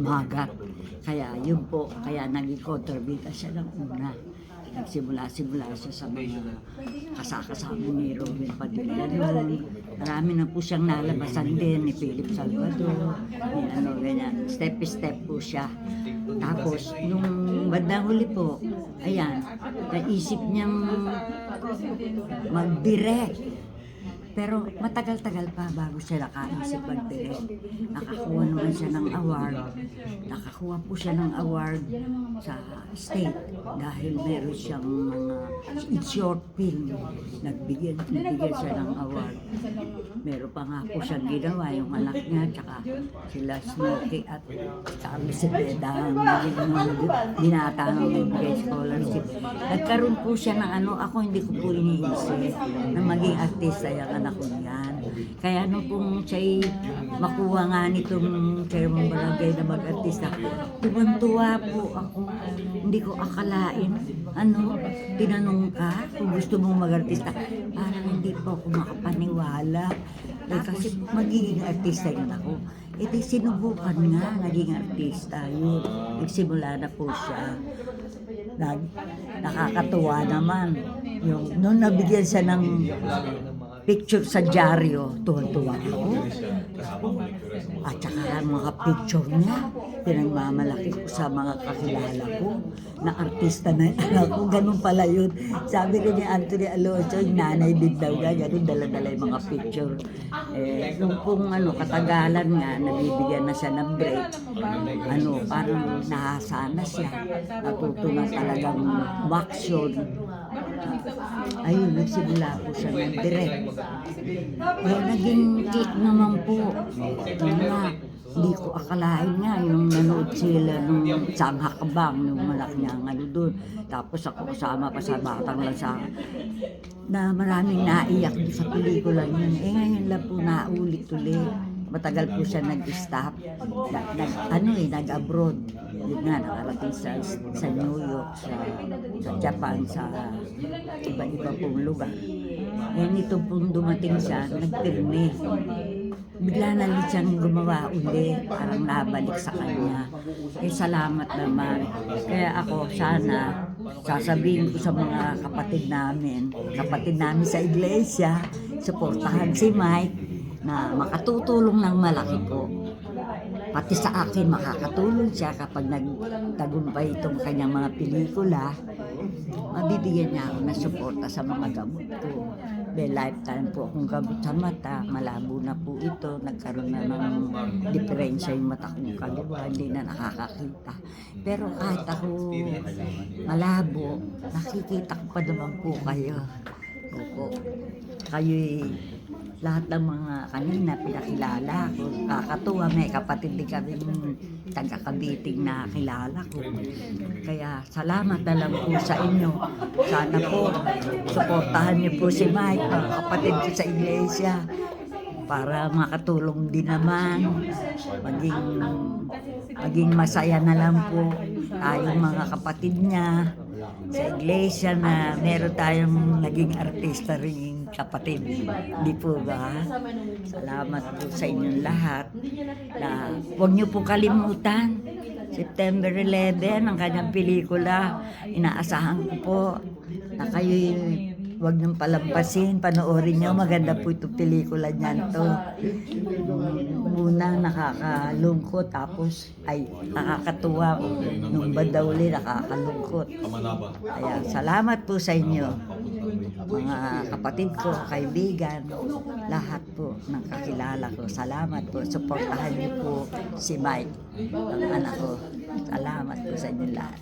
umagat. Kaya yun po, kaya naging kontrabida siya ng una. Nagsimula siya sa mga kasakasama ni Robin Padilla noon. Marami na po siyang nalabasan din ni Philip Salvador, ni ganyan. Step-step po siya. Tapos, nung bandang huli po, ayan, naisip niyang mag-direct. Pero matagal-tagal pa bago siya nakaisip mag-direct. Nakakuha naman siya ng award. Nakakuha po siya ng award sa state dahil meron siyang mga short film. Nagbigyan siya ng award. Meron pa nga po siyang ginawa, yung anak niya, tsaka sila Smokey at Charlie Cepeda, binata ng Bigay Scholarship. Nagkaroon po siya ng ako hindi ko po iniisip na maging artista yung anak ko yan. Kaya nung pong siya'y makuha nga nitong chairman barangay na mag-artista, tuwan-tuwa po ako. Hindi ko akalain. Tinanong ka kung gusto mong mag-artista. Parang hindi po ako makapaniwala. Kasi magiging artista yun ako. Di sinubukan nga, naging artista. Yun, nagsimula na po siya. Nakakatuwa naman. Noon nabigyan siya ng picture sa dyaryo, tuwan-tuwa ako. At saka mga picture niya, pinagmamalaki ko sa mga kakilala ko na artista na ako. Ganun pala yun. Sabi ko ni Anthony Alonso, yung nanay din daw nga, ganun dala-dala yung mga picture. Nung pong katagalan nga, nabibigyan na siya ng break. Parang nahasana siya. Natuto na talagang action. Ayun, nagsimula po siya ng direct. Naging click naman po. Hindi ko akalain nga yung nanood sila nung Sang Hakbang, nung malaki niya doon. Tapos ako kasama pa sa Batang Lansangan na maraming naiyak doon sa pelikula yun. Ngayon lang po naulit-ulit. Matagal po siya nag-stop. Nag-abroad. Yun nga, nakarating sa New York, sa Japan, sa iba-iba pong lugar. Nito pong dumating siya, nagpirme. Bigla na ulit siyang gumawa uli, parang nabalik sa kanya. Salamat naman. Kaya ako sana, sasabihin ko sa mga kapatid namin sa iglesia, suportahan si Mike, na makatutulong ng malaki ko. Pati sa akin makakatulong siya kapag nagtagumpay itong kanyang mga pelikula. Mabibigyan niya ako ng suporta sa mga gamot ko. May lifetime po akong gamot sa mata. Malabo na po ito. Nagkaroon na ng diferensya yung mata kong kaliwa. Hindi na nakakakita. Pero kahit ako malabo, nakikita ko pa naman po kayo. Opo. Kayo'y lahat ng mga kanina pinakilala ko. Kakatuwa, may kapatid din kami taga-Kabiting na kilala ko. Kaya salamat na lang po sa inyo. Sana po, suportahan niyo po si Mike, mga kapatid ko sa iglesia, para makatulong din naman, maging masaya na lang po tayong mga kapatid niya sa iglesia na meron tayong naging artista rin kapatid. Di po ba? Salamat po sa inyong lahat. Na huwag niyo po kalimutan, September 11, ang kanyang pelikula. Inaasahan ko po na kayo'y huwag niyong palampasin, panoorin niyo. Maganda po itong pelikula niyan to. Muna nakakalungkot, tapos ay nakakatuwa. Nung banda uli, nakakalungkot. Kaya salamat po sa inyo, mga kapatid ko, kaibigan, lahat po ng kakilala ko. Salamat po. Suportahan niyo po si Mike, ang anak ko. Salamat po sa inyo lahat.